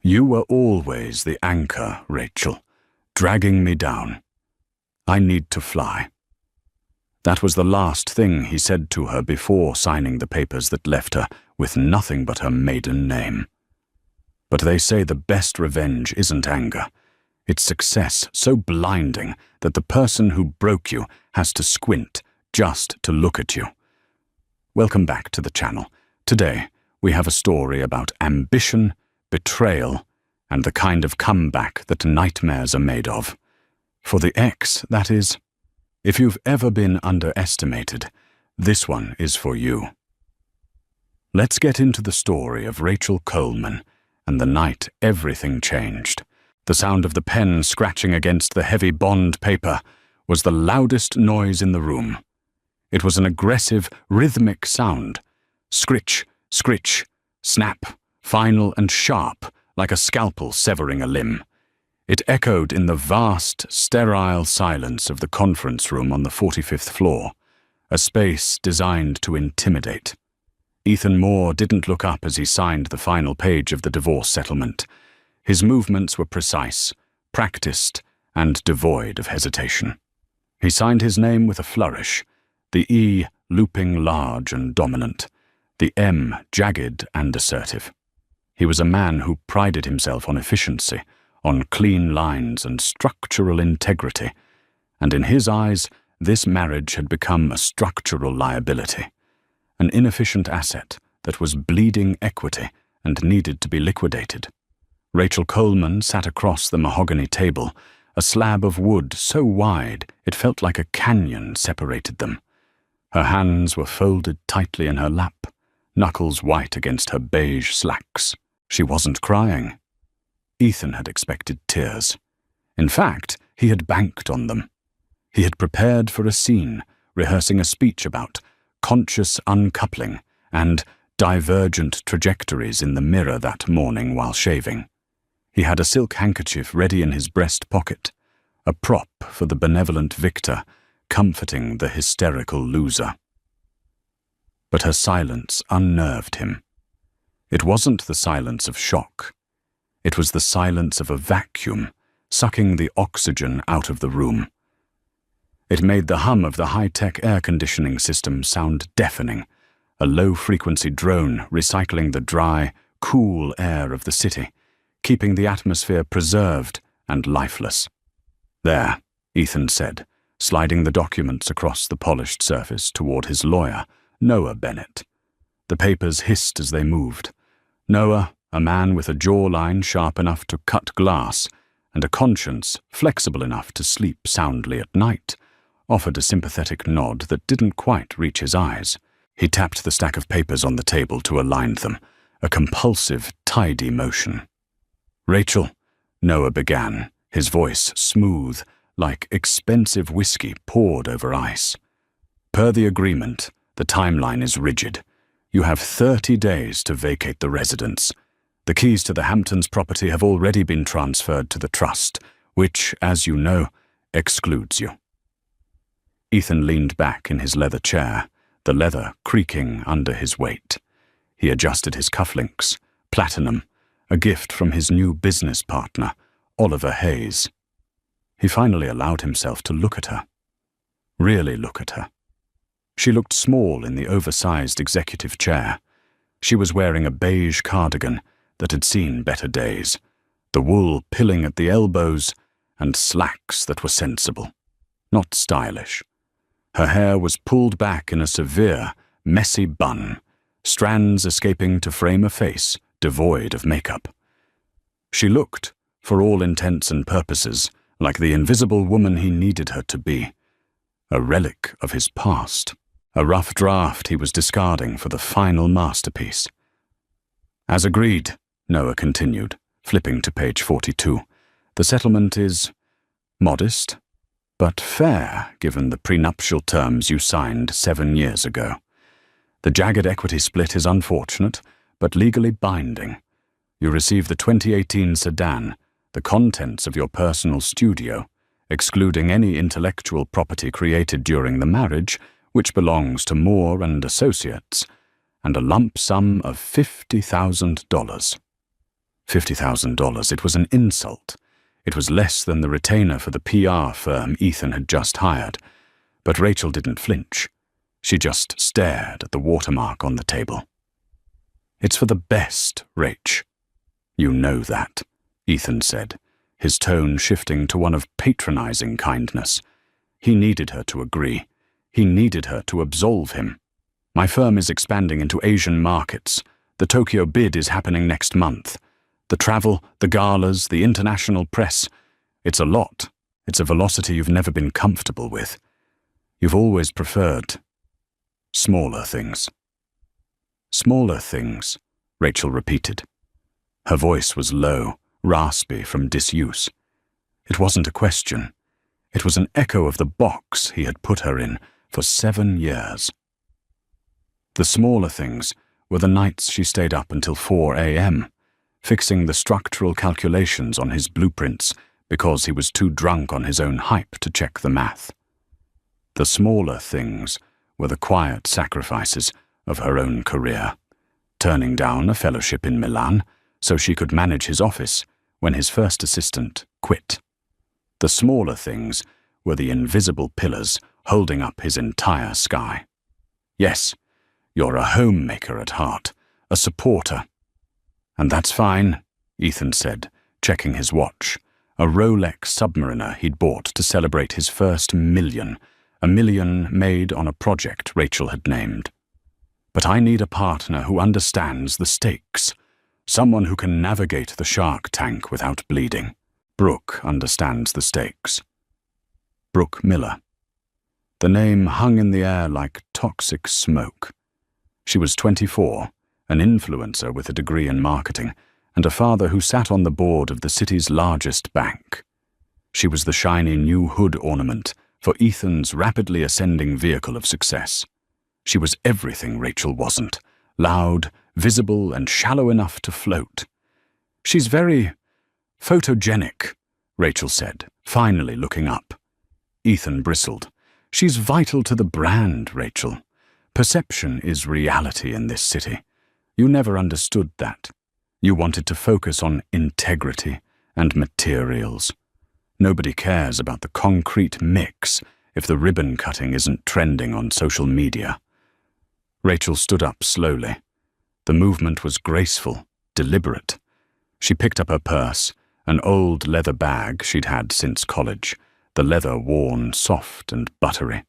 You were always the anchor, Rachel, dragging me down. I need to fly." That was the last thing he said to her before signing the papers that left her with nothing but her maiden name. But they say the best revenge isn't anger. It's success so blinding that the person who broke you has to squint just to look at you. Welcome back to the channel. Today, we have a story about ambition, betrayal, and the kind of comeback that nightmares are made of. For the ex, that is. If you've ever been underestimated, this one is for you. Let's get into the story of Rachel Coleman and the night everything changed. The sound of the pen scratching against the heavy bond paper was the loudest noise in the room. It was an aggressive, rhythmic sound. Scritch, scritch, snap, final and sharp, like a scalpel severing a limb. It echoed in the vast, sterile silence of the conference room on the 45th floor, a space designed to intimidate. Ethan Moore didn't look up as he signed the final page of the divorce settlement. His movements were precise, practiced, and devoid of hesitation. He signed his name with a flourish, the E looping large and dominant, the M jagged and assertive. He was a man who prided himself on efficiency, on clean lines and structural integrity, and in his eyes, this marriage had become a structural liability, an inefficient asset that was bleeding equity and needed to be liquidated. Rachel Coleman sat across the mahogany table, a slab of wood so wide it felt like a canyon separated them. Her hands were folded tightly in her lap, knuckles white against her beige slacks. She wasn't crying. Ethan had expected tears. In fact, he had banked on them. He had prepared for a scene, rehearsing a speech about conscious uncoupling and divergent trajectories in the mirror that morning while shaving. He had a silk handkerchief ready in his breast pocket, a prop for the benevolent victor, comforting the hysterical loser. But her silence unnerved him. It wasn't the silence of shock. It was the silence of a vacuum, sucking the oxygen out of the room. It made the hum of the high-tech air conditioning system sound deafening, a low-frequency drone recycling the dry, cool air of the city, keeping the atmosphere preserved and lifeless. "There," Ethan said, sliding the documents across the polished surface toward his lawyer, Noah Bennett. The papers hissed as they moved. Noah, a man with a jawline sharp enough to cut glass and a conscience flexible enough to sleep soundly at night, offered a sympathetic nod that didn't quite reach his eyes. He tapped the stack of papers on the table to align them, a compulsive, tidy motion. "Rachel," Noah began, his voice smooth, like expensive whiskey poured over ice. "Per the agreement, the timeline is rigid. You have 30 days to vacate the residence. The keys to the Hamptons property have already been transferred to the trust, which, as you know, excludes you." Ethan leaned back in his leather chair, the leather creaking under his weight. He adjusted his cufflinks, platinum, a gift from his new business partner, Oliver Hayes. He finally allowed himself to look at her. Really look at her. She looked small in the oversized executive chair. She was wearing a beige cardigan that had seen better days, the wool pilling at the elbows, and slacks that were sensible, not stylish. Her hair was pulled back in a severe, messy bun, strands escaping to frame a face devoid of makeup. She looked, for all intents and purposes, like the invisible woman he needed her to be, a relic of his past, a rough draft he was discarding for the final masterpiece. "As agreed," Noah continued, flipping to page 42, "the settlement is modest, but fair given the prenuptial terms you signed 7 years ago. The jagged equity split is unfortunate, but legally binding. You receive the 2018 sedan, the contents of your personal studio, excluding any intellectual property created during the marriage, which belongs to Moore and Associates, and a lump sum of $50,000. $50,000. It was an insult. It was less than the retainer for the PR firm Ethan had just hired. But Rachel didn't flinch. She just stared at the watermark on the table. "It's for the best, Rach." "You know that," Ethan said, his tone shifting to one of patronizing kindness. He needed her to agree. He needed her to absolve him. "My firm is expanding into Asian markets. The Tokyo bid is happening next month. The travel, the galas, the international press. It's a lot. It's a velocity you've never been comfortable with. You've always preferred smaller things." "Smaller things," Rachel repeated. Her voice was low, raspy from disuse. It wasn't a question. It was an echo of the box he had put her in for 7 years. The smaller things were the nights she stayed up until 4 a.m., fixing the structural calculations on his blueprints because he was too drunk on his own hype to check the math. The smaller things were the quiet sacrifices of her own career, turning down a fellowship in Milan so she could manage his office when his first assistant quit. The smaller things were the invisible pillars holding up his entire sky. Yes, you're a homemaker at heart, a supporter. "And that's fine," Ethan said, checking his watch, a Rolex Submariner he'd bought to celebrate his first $1 million, a million made on a project Rachel had named. "But I need a partner who understands the stakes, someone who can navigate the shark tank without bleeding. Brooke understands the stakes." Brooke Miller. The name hung in the air like toxic smoke. She was 24, an influencer with a degree in marketing, and a father who sat on the board of the city's largest bank. She was the shiny new hood ornament for Ethan's rapidly ascending vehicle of success. She was everything Rachel wasn't, loud, visible, and shallow enough to float. "She's very photogenic," Rachel said, finally looking up. Ethan bristled. "She's vital to the brand, Rachel. Perception is reality in this city. You never understood that. You wanted to focus on integrity and materials. Nobody cares about the concrete mix if the ribbon cutting isn't trending on social media." Rachel stood up slowly. The movement was graceful, deliberate. She picked up her purse, an old leather bag she'd had since college, the leather worn soft and buttery.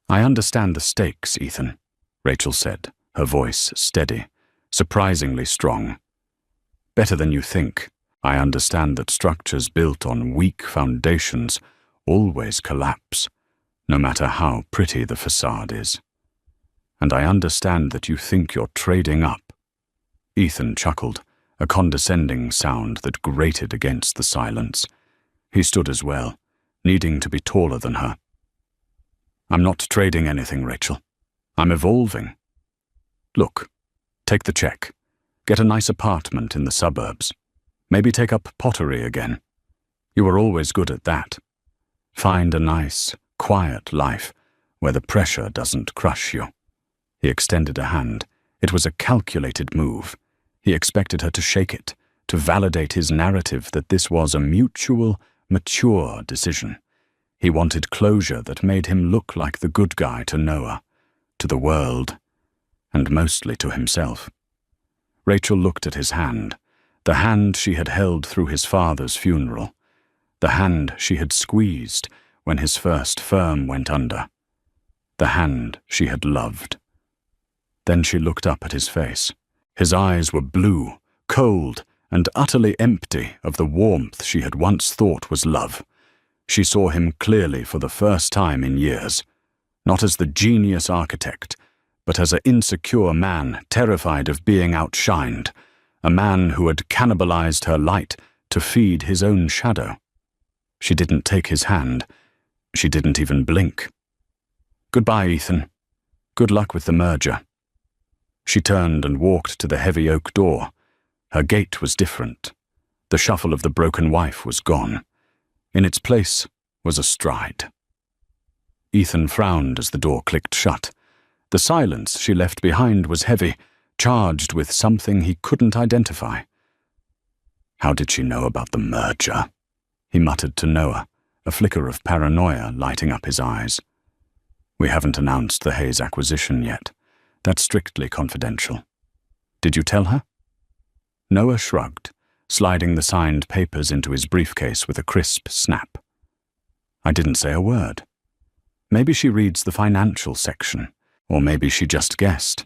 "I understand the stakes, Ethan," Rachel said, her voice steady, surprisingly strong. "Better than you think. I understand that structures built on weak foundations always collapse, no matter how pretty the facade is. And I understand that you think you're trading up." Ethan chuckled, a condescending sound that grated against the silence. He stood as well, needing to be taller than her. "I'm not trading anything, Rachel. I'm evolving. Look, take the check. Get a nice apartment in the suburbs. Maybe take up pottery again. You were always good at that. Find a nice, quiet life where the pressure doesn't crush you." He extended a hand. It was a calculated move. He expected her to shake it, to validate his narrative that this was a mutual, mature decision. He wanted closure that made him look like the good guy to Noah, to the world, and mostly to himself. Rachel looked at his hand, the hand she had held through his father's funeral, the hand she had squeezed when his first firm went under, the hand she had loved. Then she looked up at his face. His eyes were blue, cold, and utterly empty of the warmth she had once thought was love. She saw him clearly for the first time in years, not as the genius architect, but as an insecure man terrified of being outshined, a man who had cannibalized her light to feed his own shadow. She didn't take his hand. She didn't even blink. "Goodbye, Ethan. Good luck with the merger." She turned and walked to the heavy oak door. Her gait was different. The shuffle of the broken wife was gone. In its place was a stride. Ethan frowned as the door clicked shut. The silence she left behind was heavy, charged with something he couldn't identify. How did she know about the merger? He muttered to Noah, a flicker of paranoia lighting up his eyes. We haven't announced the Hayes acquisition yet. That's strictly confidential. Did you tell her? Noah shrugged, sliding the signed papers into his briefcase with a crisp snap. I didn't say a word. Maybe she reads the financial section, or maybe she just guessed.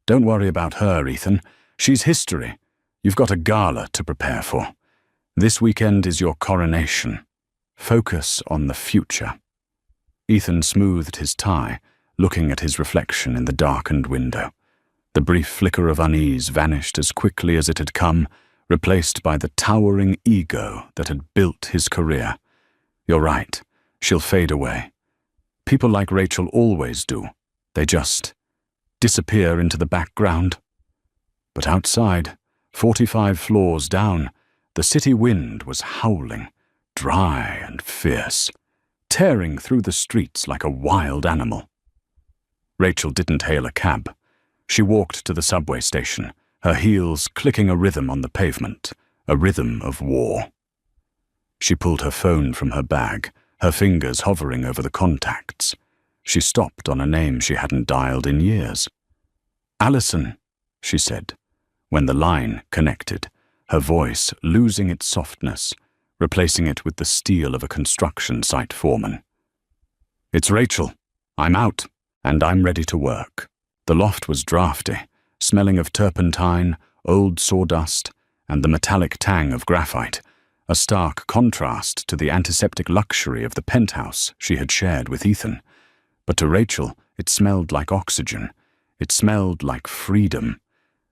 Don't worry about her, Ethan. She's history. You've got a gala to prepare for. This weekend is your coronation. Focus on the future. Ethan smoothed his tie, looking at his reflection in the darkened window. The brief flicker of unease vanished as quickly as it had come, replaced by the towering ego that had built his career. You're right. She'll fade away. People like Rachel always do. They just disappear into the background. But outside, 45 floors down, the city wind was howling, dry and fierce, tearing through the streets like a wild animal. Rachel didn't hail a cab. She walked to the subway station, her heels clicking a rhythm on the pavement, a rhythm of war. She pulled her phone from her bag, her fingers hovering over the contacts. She stopped on a name she hadn't dialed in years. Allison, she said, when the line connected, her voice losing its softness, replacing it with the steel of a construction site foreman. It's Rachel. I'm out, and I'm ready to work. The loft was drafty, smelling of turpentine, old sawdust, and the metallic tang of graphite, a stark contrast to the antiseptic luxury of the penthouse she had shared with Ethan. But to Rachel, it smelled like oxygen. It smelled like freedom.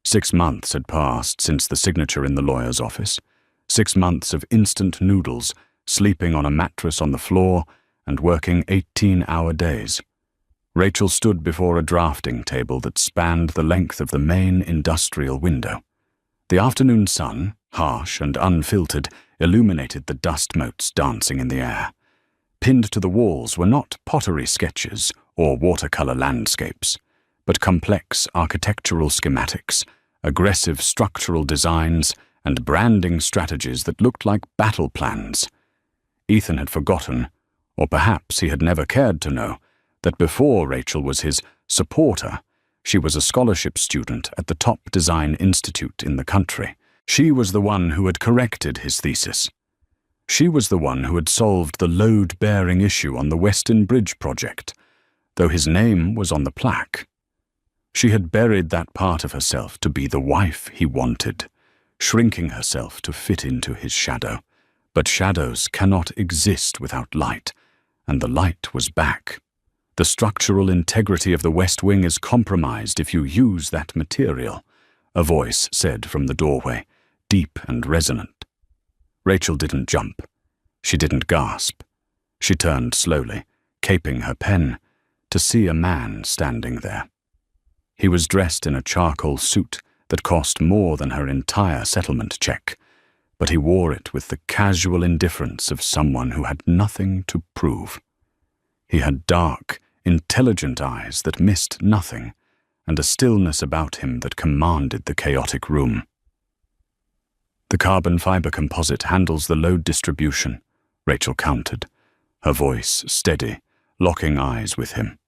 6 months had passed since the signature in the lawyer's office. 6 months of instant noodles, sleeping on a mattress on the floor, and working 18-hour days. Rachel stood before a drafting table that spanned the length of the main industrial window. The afternoon sun, harsh and unfiltered, illuminated the dust motes dancing in the air. Pinned to the walls were not pottery sketches or watercolor landscapes, but complex architectural schematics, aggressive structural designs, and branding strategies that looked like battle plans. Ethan had forgotten, or perhaps he had never cared to know, that before Rachel was his supporter, she was a scholarship student at the top design institute in the country. She was the one who had corrected his thesis. She was the one who had solved the load-bearing issue on the Weston Bridge project, though his name was on the plaque. She had buried that part of herself to be the wife he wanted, shrinking herself to fit into his shadow. But shadows cannot exist without light, and the light was back. The structural integrity of the West Wing is compromised if you use that material, a voice said from the doorway, deep and resonant. Rachel didn't jump. She didn't gasp. She turned slowly, caping her pen, to see a man standing there. He was dressed in a charcoal suit that cost more than her entire settlement check, but he wore it with the casual indifference of someone who had nothing to prove. He had dark, intelligent eyes that missed nothing, and a stillness about him that commanded the chaotic room. The carbon fiber composite handles the load distribution, Rachel countered, her voice steady, locking eyes with him.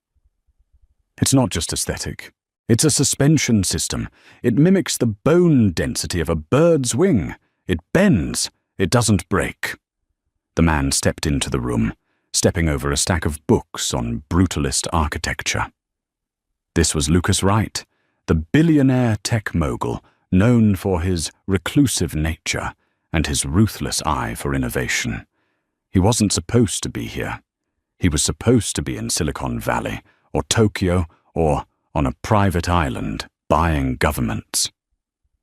It's not just aesthetic. It's a suspension system. It mimics the bone density of a bird's wing. It bends. It doesn't break. The man stepped into the room, stepping over a stack of books on brutalist architecture. This was Lucas Wright, the billionaire tech mogul, known for his reclusive nature and his ruthless eye for innovation. He wasn't supposed to be here. He was supposed to be in Silicon Valley, or Tokyo, or on a private island, buying governments.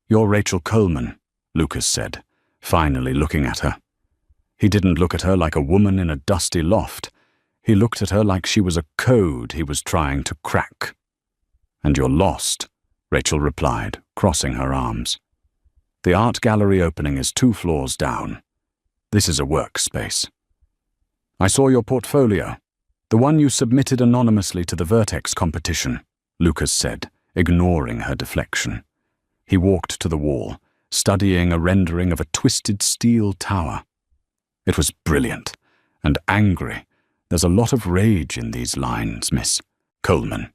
You're Rachel Coleman, Lucas said, finally looking at her. He didn't look at her like a woman in a dusty loft. He looked at her like she was a code he was trying to crack. And you're lost, Rachel replied, crossing her arms. The art gallery opening is 2 floors down. This is a workspace. I saw your portfolio, the one you submitted anonymously to the Vertex competition, Lucas said, ignoring her deflection. He walked to the wall, studying a rendering of a twisted steel tower. It was brilliant and angry. There's a lot of rage in these lines, Miss Coleman.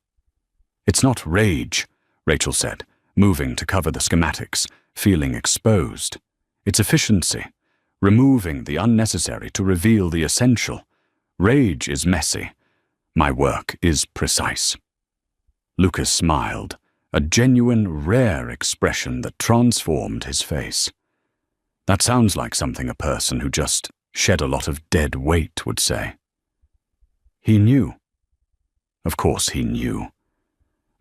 It's not rage, Rachel said, moving to cover the schematics, feeling exposed. It's efficiency, removing the unnecessary to reveal the essential. Rage is messy. My work is precise. Lucas smiled, a genuine, rare expression that transformed his face. That sounds like something a person who just shed a lot of dead weight would say. He knew. Of course he knew.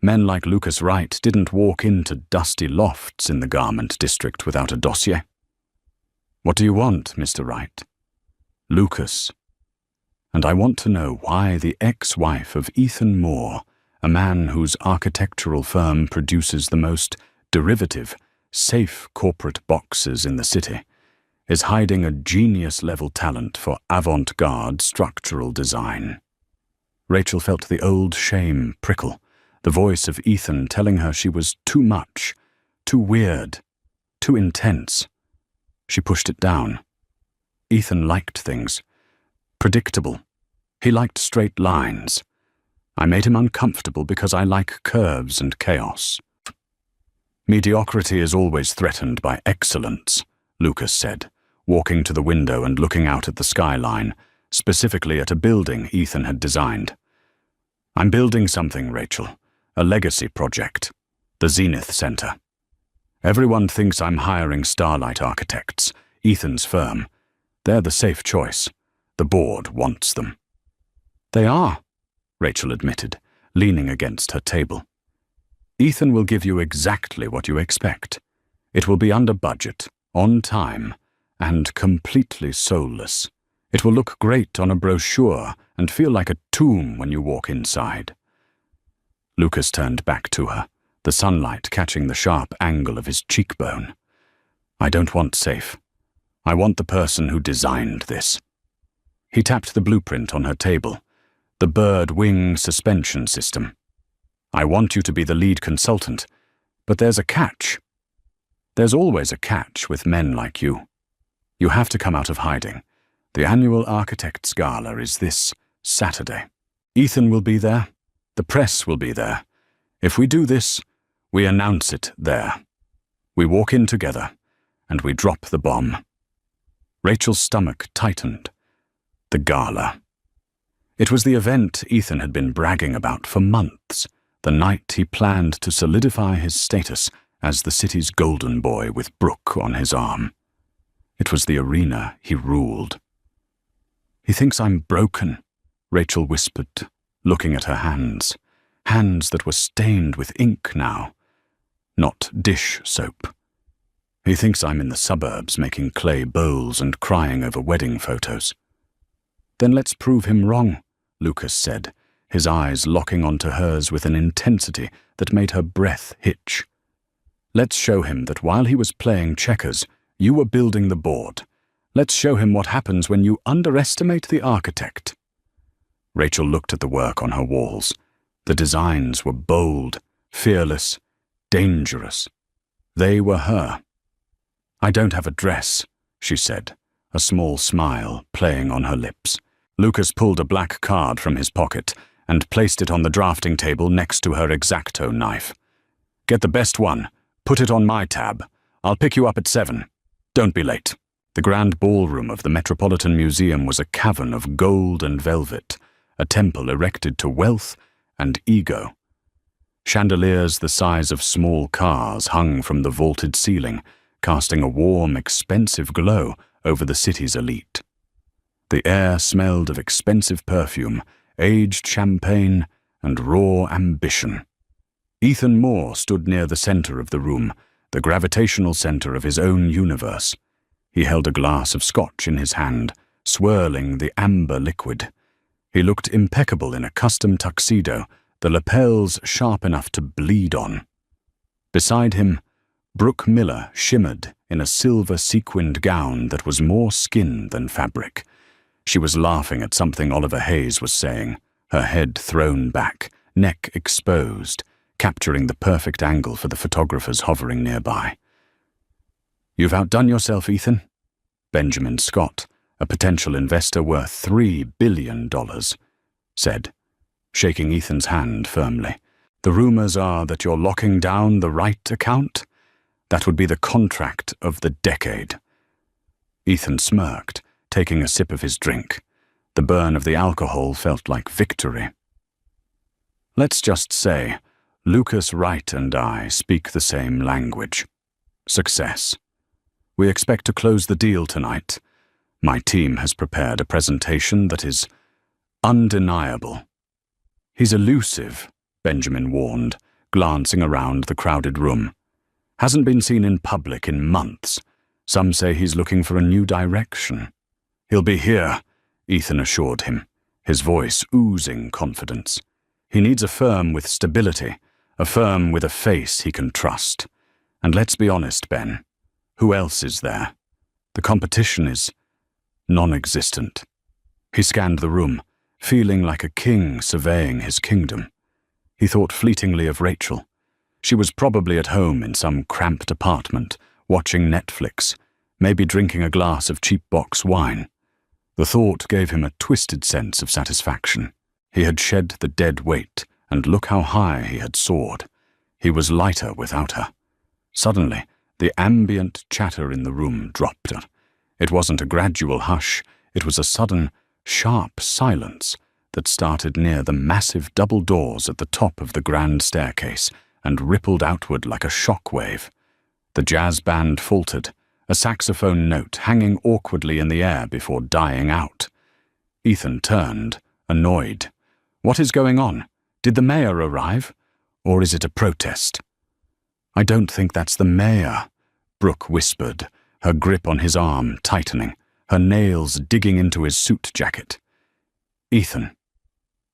Men like Lucas Wright didn't walk into dusty lofts in the garment district without a dossier. What do you want, Mr. Wright? Lucas. And I want to know why the ex-wife of Ethan Moore, a man whose architectural firm produces the most derivative, safe corporate boxes in the city, is hiding a genius-level talent for avant-garde structural design. Rachel felt the old shame prickle, the voice of Ethan telling her she was too much, too weird, too intense. She pushed it down. Ethan liked things. Predictable. He liked straight lines. I made him uncomfortable because I like curves and chaos. Mediocrity is always threatened by excellence, Lucas said, walking to the window and looking out at the skyline, specifically at a building Ethan had designed. I'm building something, Rachel, a legacy project, the Zenith Center. Everyone thinks I'm hiring Starlight Architects, Ethan's firm. They're the safe choice. The board wants them. They are, Rachel admitted, leaning against her table. Ethan will give you exactly what you expect. It will be under budget, on time, and completely soulless. It will look great on a brochure and feel like a tomb when you walk inside. Lucas turned back to her, the sunlight catching the sharp angle of his cheekbone. I don't want safe. I want the person who designed this. He tapped the blueprint on her table, the bird wing suspension system. I want you to be the lead consultant, but there's a catch. There's always a catch with men like you. You have to come out of hiding. The annual Architects Gala is this Saturday. Ethan will be there. The press will be there. If we do this, we announce it there. We walk in together, and we drop the bomb. Rachel's stomach tightened. The gala. It was the event Ethan had been bragging about for months, the night he planned to solidify his status as the city's golden boy with Brooke on his arm. It was the arena he ruled. He thinks I'm broken, Rachel whispered, looking at her hands that were stained with ink now, not dish soap. He thinks I'm in the suburbs making clay bowls and crying over wedding photos. Then let's prove him wrong, Lucas said, his eyes locking onto hers with an intensity that made her breath hitch. Let's show him that while he was playing checkers, you were building the board. Let's show him what happens when you underestimate the architect. Rachel looked at the work on her walls. The designs were bold, fearless, dangerous. They were her. I don't have a dress, she said, a small smile playing on her lips. Lucas pulled a black card from his pocket and placed it on the drafting table next to her X-Acto knife. Get the best one. Put it on my tab. I'll pick you up at 7. Don't be late. The grand ballroom of the Metropolitan Museum was a cavern of gold and velvet, a temple erected to wealth and ego. Chandeliers the size of small cars hung from the vaulted ceiling, casting a warm, expensive glow over the city's elite. The air smelled of expensive perfume, aged champagne, and raw ambition. Ethan Moore stood near the center of the room, the gravitational center of his own universe. He held a glass of scotch in his hand, swirling the amber liquid. He looked impeccable in a custom tuxedo, the lapels sharp enough to bleed on. Beside him, Brooke Miller shimmered in a silver sequined gown that was more skin than fabric. She was laughing at something Oliver Hayes was saying, her head thrown back, neck exposed, capturing the perfect angle for the photographers hovering nearby. You've outdone yourself, Ethan. Benjamin Scott, a potential investor worth $3 billion, said, shaking Ethan's hand firmly. The rumors are that you're locking down the right account. That would be the contract of the decade. Ethan smirked, taking a sip of his drink. The burn of the alcohol felt like victory. Let's just say, Lucas Wright and I speak the same language. Success. We expect to close the deal tonight. My team has prepared a presentation that is undeniable. He's elusive, Benjamin warned, glancing around the crowded room. Hasn't been seen in public in months. Some say he's looking for a new direction. He'll be here, Ethan assured him, his voice oozing confidence. He needs a firm with stability, a firm with a face he can trust. And let's be honest, Ben, who else is there? The competition is non-existent. He scanned the room, feeling like a king surveying his kingdom. He thought fleetingly of Rachel. She was probably at home in some cramped apartment, watching Netflix, maybe drinking a glass of cheap box wine. The thought gave him a twisted sense of satisfaction. He had shed the dead weight, and look how high he had soared. He was lighter without her. Suddenly, the ambient chatter in the room dropped. It wasn't a gradual hush, it was a sudden, sharp silence that started near the massive double doors at the top of the grand staircase and rippled outward like a shock wave. The jazz band faltered, a saxophone note hanging awkwardly in the air before dying out. Ethan turned, annoyed. What is going on? Did the mayor arrive? Or is it a protest? I don't think that's the mayor, Brooke whispered, her grip on his arm tightening, her nails digging into his suit jacket. Ethan,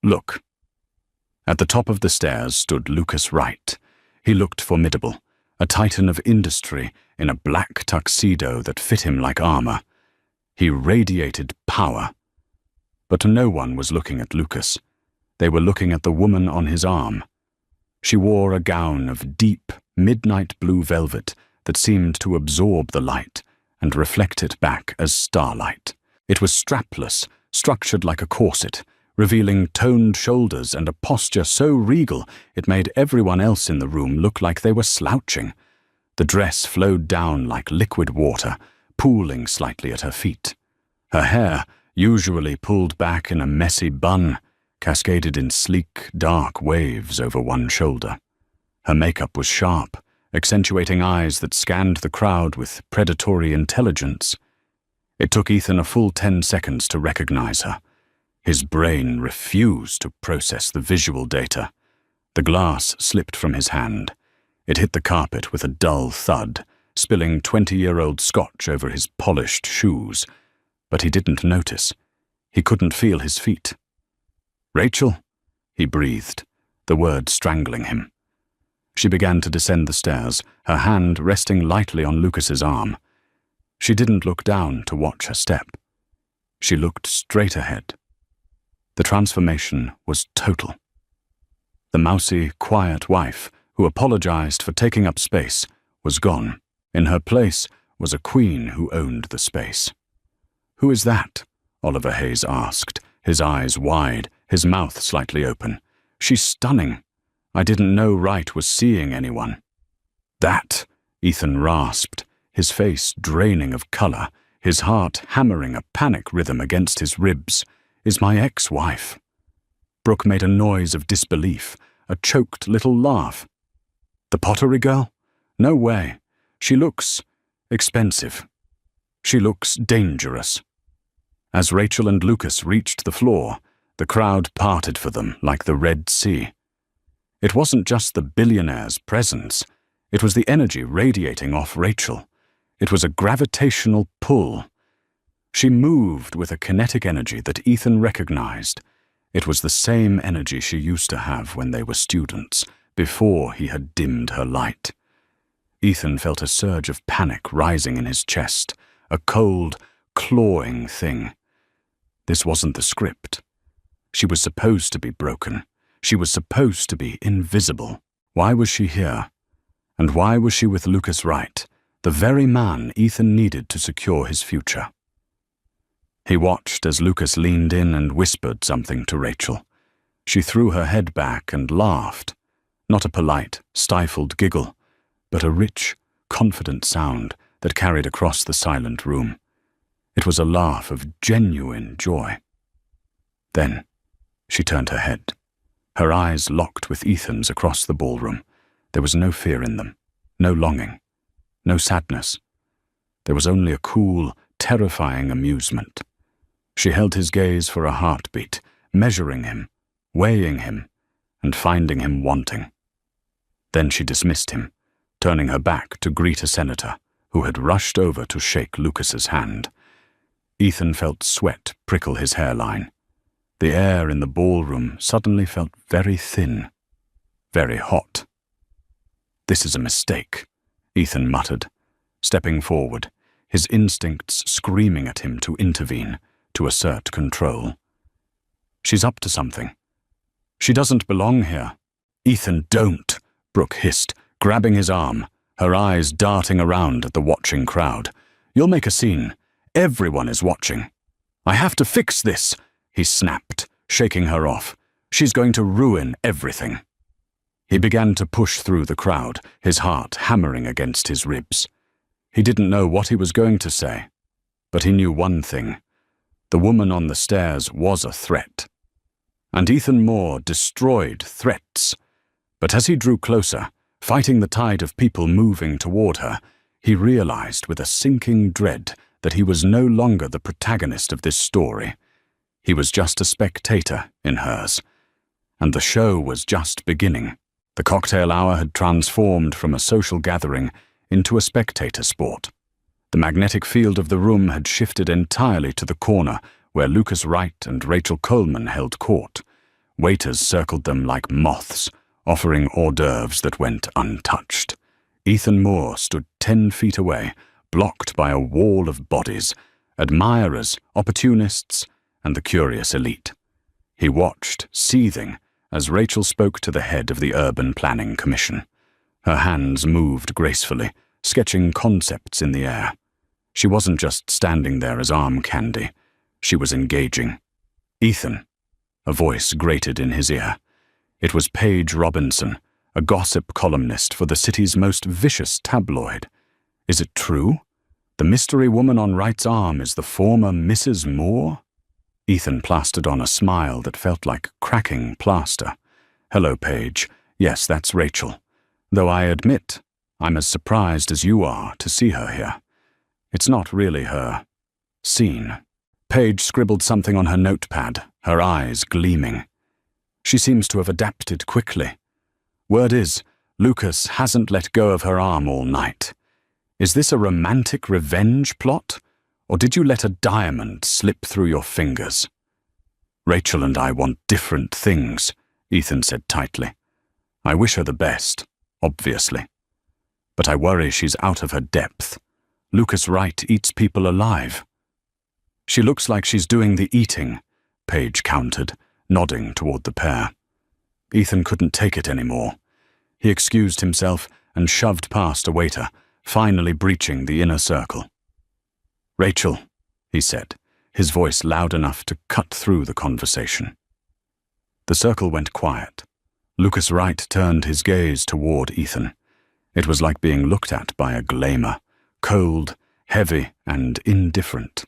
look. At the top of the stairs stood Lucas Wright. He looked formidable, a titan of industry in a black tuxedo that fit him like armor. He radiated power. But no one was looking at Lucas. They were looking at the woman on his arm. She wore a gown of deep, midnight blue velvet that seemed to absorb the light and reflect it back as starlight. It was strapless, structured like a corset, revealing toned shoulders and a posture so regal it made everyone else in the room look like they were slouching. The dress flowed down like liquid water, pooling slightly at her feet. Her hair, usually pulled back in a messy bun, cascaded in sleek, dark waves over one shoulder. Her makeup was sharp, accentuating eyes that scanned the crowd with predatory intelligence. It took Ethan a full 10 seconds to recognize her. His brain refused to process the visual data. The glass slipped from his hand. It hit the carpet with a dull thud, spilling 20-year-old scotch over his polished shoes. But he didn't notice. He couldn't feel his feet. "Rachel," he breathed, the word strangling him. She began to descend the stairs, her hand resting lightly on Lucas's arm. She didn't look down to watch her step. She looked straight ahead. The transformation was total. The mousy, quiet wife, who apologized for taking up space, was gone. In her place was a queen who owned the space. "Who is that?" Oliver Hayes asked, his eyes wide, his mouth slightly open. "She's stunning. I didn't know Wright was seeing anyone." "That," Ethan rasped, his face draining of color, his heart hammering a panic rhythm against his ribs, "is my ex-wife." Brooke made a noise of disbelief, a choked little laugh. "The pottery girl? No way. She looks expensive. She looks dangerous." As Rachel and Lucas reached the floor, the crowd parted for them like the Red Sea. It wasn't just the billionaire's presence. It was the energy radiating off Rachel. It was a gravitational pull. She moved with a kinetic energy that Ethan recognized. It was the same energy she used to have when they were students, before he had dimmed her light. Ethan felt a surge of panic rising in his chest, a cold, clawing thing. This wasn't the script. She was supposed to be broken. She was supposed to be invisible. Why was she here? And why was she with Lucas Wright, The very man Ethan needed to secure his future. He watched as Lucas leaned in and whispered something to Rachel. She threw her head back and laughed. Not a polite, stifled giggle, but a rich, confident sound that carried across the silent room. It was a laugh of genuine joy. Then she turned her head. Her eyes locked with Ethan's across the ballroom. There was no fear in them, no longing, no sadness. There was only a cool, terrifying amusement. She held his gaze for a heartbeat, measuring him, weighing him, and finding him wanting. Then she dismissed him, turning her back to greet a senator who had rushed over to shake Lucas's hand. Ethan felt sweat prickle his hairline. The air in the ballroom suddenly felt very thin, very hot. "This is a mistake," Ethan muttered, stepping forward, his instincts screaming at him to intervene, to assert control. "She's up to something. She doesn't belong here." "Ethan, don't," Brooke hissed, grabbing his arm, her eyes darting around at the watching crowd. "You'll make a scene. Everyone is watching." "I have to fix this," he snapped, shaking her off. "She's going to ruin everything." He began to push through the crowd, his heart hammering against his ribs. He didn't know what he was going to say, but he knew one thing. The woman on the stairs was a threat. And Ethan Moore destroyed threats. But as he drew closer, fighting the tide of people moving toward her, he realized with a sinking dread that he was no longer the protagonist of this story. He was just a spectator in hers. And the show was just beginning. The cocktail hour had transformed from a social gathering into a spectator sport. The magnetic field of the room had shifted entirely to the corner where Lucas Wright and Rachel Coleman held court. Waiters circled them like moths, offering hors d'oeuvres that went untouched. Ethan Moore stood 10 feet away, blocked by a wall of bodies, admirers, opportunists, and the curious elite. He watched, seething, as Rachel spoke to the head of the Urban Planning Commission. Her hands moved gracefully, sketching concepts in the air. She wasn't just standing there as arm candy. She was engaging. "Ethan," a voice grated in his ear. It was Paige Robinson, a gossip columnist for the city's most vicious tabloid. "Is it true? The mystery woman on Wright's arm is the former Mrs. Moore?" Ethan plastered on a smile that felt like cracking plaster. "Hello, Paige. Yes, that's Rachel. Though I admit, I'm as surprised as you are to see her here. It's not really her scene." Paige scribbled something on her notepad, her eyes gleaming. "She seems to have adapted quickly. Word is, Lucas hasn't let go of her arm all night. Is this a romantic revenge plot? Or did you let a diamond slip through your fingers?" "Rachel and I want different things," Ethan said tightly. "I wish her the best, obviously. But I worry she's out of her depth. Lucas Wright eats people alive." "She looks like she's doing the eating," Paige countered, nodding toward the pair. Ethan couldn't take it anymore. He excused himself and shoved past a waiter, finally breaching the inner circle. "Rachel," he said, his voice loud enough to cut through the conversation. The circle went quiet. Lucas Wright turned his gaze toward Ethan. It was like being looked at by a glamour, cold, heavy, and indifferent.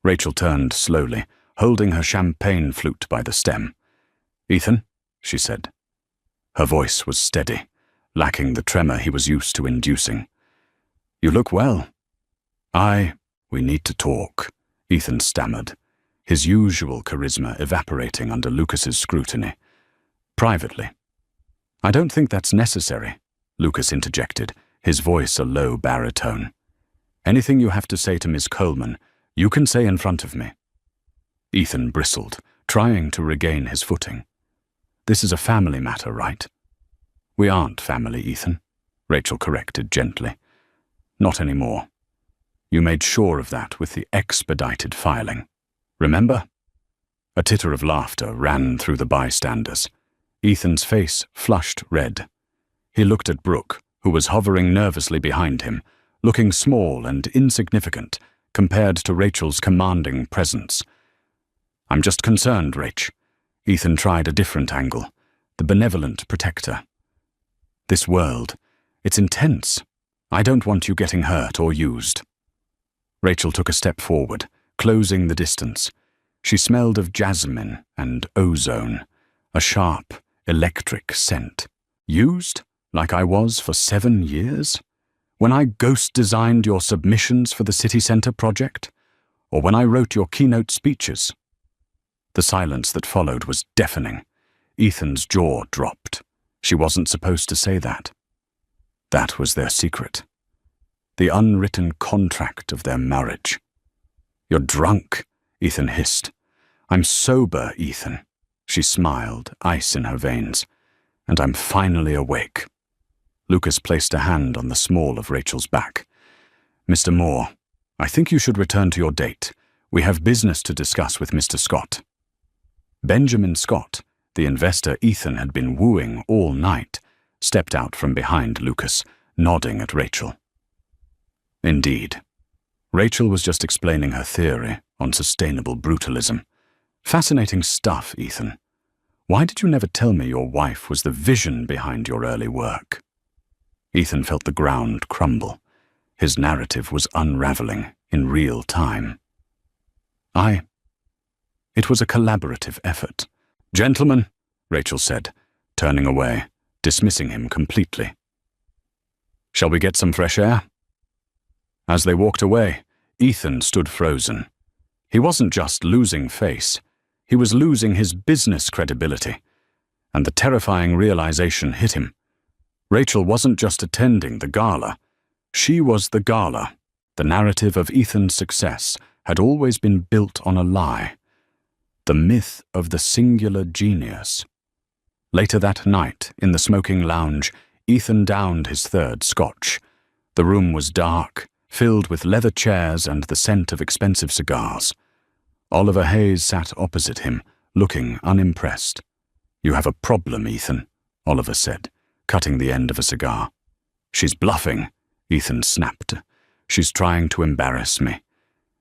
Rachel turned slowly, holding her champagne flute by the stem. "Ethan," she said. Her voice was steady, lacking the tremor he was used to inducing. "You look well." We need to talk," Ethan stammered, his usual charisma evaporating under Lucas's scrutiny. "Privately." "I don't think that's necessary," Lucas interjected, his voice a low baritone. "Anything you have to say to Miss Coleman, you can say in front of me." Ethan bristled, trying to regain his footing. "This is a family matter, right?" "We aren't family, Ethan," Rachel corrected gently. "Not anymore. You made sure of that with the expedited filing. Remember?" A titter of laughter ran through the bystanders. Ethan's face flushed red. He looked at Brooke, who was hovering nervously behind him, looking small and insignificant compared to Rachel's commanding presence. "I'm just concerned, Rach." Ethan tried a different angle, the benevolent protector. "This world, it's intense. I don't want you getting hurt or used." Rachel took a step forward, closing the distance. She smelled of jasmine and ozone, a sharp, electric scent. "Used? Like I was for 7 years? When I ghost-designed your submissions for the city centre project? Or when I wrote your keynote speeches?" The silence that followed was deafening. Ethan's jaw dropped. She wasn't supposed to say that. That was their secret. The unwritten contract of their marriage. "You're drunk," Ethan hissed. "I'm sober, Ethan." She smiled, ice in her veins. "And I'm finally awake." Lucas placed a hand on the small of Rachel's back. "Mr. Moore, I think you should return to your date. We have business to discuss with Mr. Scott." Benjamin Scott, the investor Ethan had been wooing all night, stepped out from behind Lucas, nodding at Rachel. Indeed. Rachel was just explaining her theory on sustainable brutalism. "Fascinating stuff, Ethan. Why did you never tell me your wife was the vision behind your early work?" Ethan felt the ground crumble. His narrative was unraveling in real time. It was a collaborative effort. "Gentlemen," Rachel said, turning away, dismissing him completely. "Shall we get some fresh air?" As they walked away, Ethan stood frozen. He wasn't just losing face, he was losing his business credibility, and the terrifying realization hit him. Rachel wasn't just attending the gala. She was the gala. The narrative of Ethan's success had always been built on a lie. The myth of the singular genius. Later that night, in the smoking lounge, Ethan downed his third scotch. The room was dark, filled with leather chairs and the scent of expensive cigars. Oliver Hayes sat opposite him, looking unimpressed. "You have a problem, Ethan," Oliver said, cutting the end of a cigar. "She's bluffing," Ethan snapped. "She's trying to embarrass me.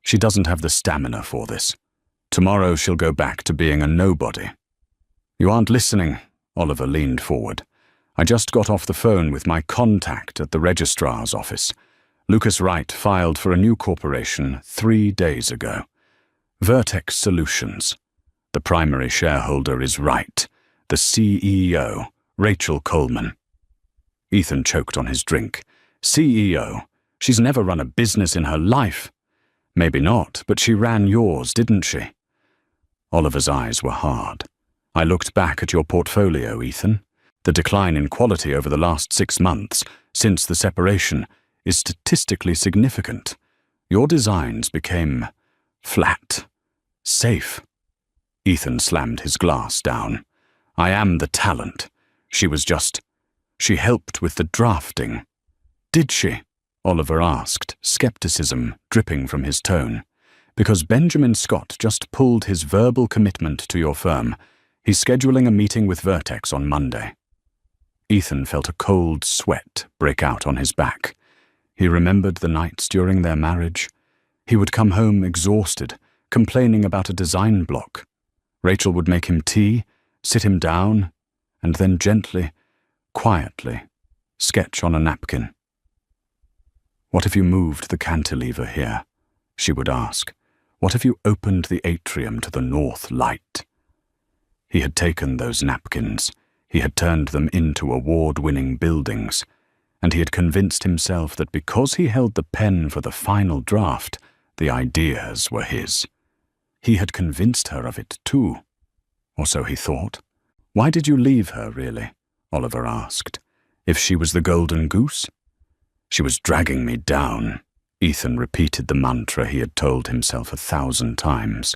She doesn't have the stamina for this. Tomorrow she'll go back to being a nobody." "You aren't listening," Oliver leaned forward. "I just got off the phone with my contact at the registrar's office. Lucas Wright filed for a new corporation 3 days ago. Vertex Solutions. The primary shareholder is Wright, the CEO, Rachel Coleman." Ethan choked on his drink. "CEO? She's never run a business in her life." "Maybe not, but she ran yours, didn't she?" Oliver's eyes were hard. "I looked back at your portfolio, Ethan. The decline in quality over the last 6 months, since the separation, is statistically significant. Your designs became flat, safe." Ethan slammed his glass down. "I am the talent. She helped with the drafting." "Did she?" Oliver asked, skepticism dripping from his tone. "Because Benjamin Scott just pulled his verbal commitment to your firm. He's scheduling a meeting with Vertex on Monday." Ethan felt a cold sweat break out on his back. He remembered the nights during their marriage. He would come home exhausted, complaining about a design block. Rachel would make him tea, sit him down, and then gently, quietly, sketch on a napkin. "What if you moved the cantilever here?" she would ask. "What if you opened the atrium to the north light?" He had taken those napkins, he had turned them into award-winning buildings, and he had convinced himself that because he held the pen for the final draft, the ideas were his. He had convinced her of it too, or so he thought. "Why did you leave her, really?" Oliver asked. "If she was the golden goose?" "She was dragging me down," Ethan repeated the mantra he had told himself 1,000 times.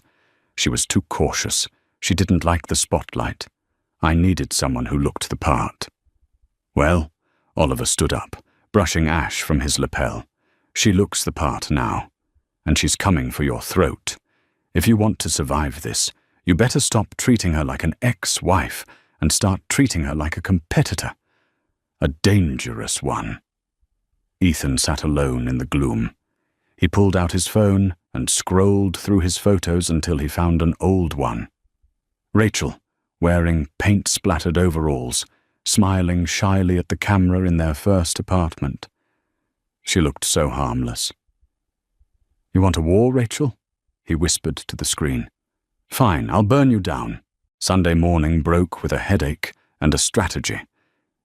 "She was too cautious. She didn't like the spotlight. I needed someone who looked the part." "Well," Oliver stood up, brushing ash from his lapel. "She looks the part now, and she's coming for your throat. If you want to survive this, you better stop treating her like an ex-wife and start treating her like a competitor. A dangerous one." Ethan sat alone in the gloom. He pulled out his phone and scrolled through his photos until he found an old one. Rachel, wearing paint-splattered overalls, smiling shyly at the camera in their first apartment. She looked so harmless. "You want a war, Rachel?" he whispered to the screen. "Fine, I'll burn you down." Sunday morning broke with a headache and a strategy.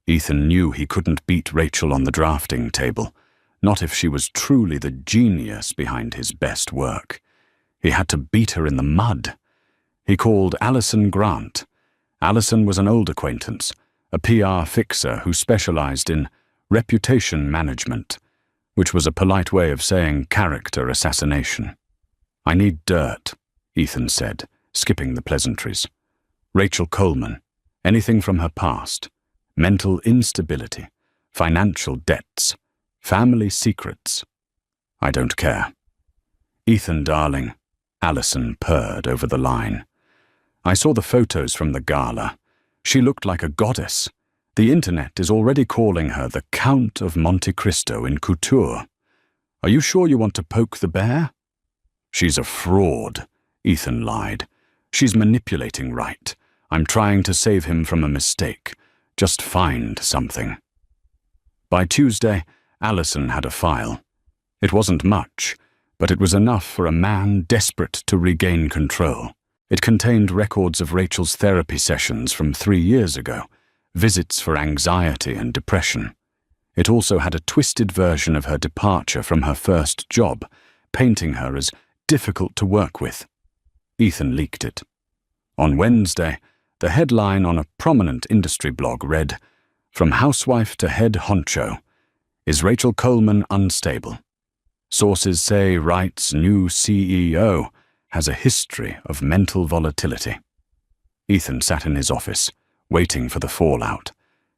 Ethan knew he couldn't beat Rachel on the drafting table, not if she was truly the genius behind his best work. He had to beat her in the mud. He called Allison Grant. Allison was an old acquaintance, a PR fixer who specialized in reputation management, which was a polite way of saying character assassination. "I need dirt," Ethan said, skipping the pleasantries. "Rachel Coleman, anything from her past, mental instability, financial debts, family secrets. I don't care." "Ethan, darling," Allison purred over the line. "I saw the photos from the gala. She looked like a goddess. The internet is already calling her the Count of Monte Cristo in couture. Are you sure you want to poke the bear?" "She's a fraud," Ethan lied. "She's manipulating Wright. I'm trying to save him from a mistake. Just find something." By Tuesday, Allison had a file. It wasn't much, but it was enough for a man desperate to regain control. It contained records of Rachel's therapy sessions from 3 years ago, visits for anxiety and depression. It also had a twisted version of her departure from her first job, painting her as difficult to work with. Ethan leaked it. On Wednesday, the headline on a prominent industry blog read, "From housewife to head honcho. Is Rachel Coleman unstable? Sources say Wright's new CEO has a history of mental volatility." Ethan sat in his office, waiting for the fallout.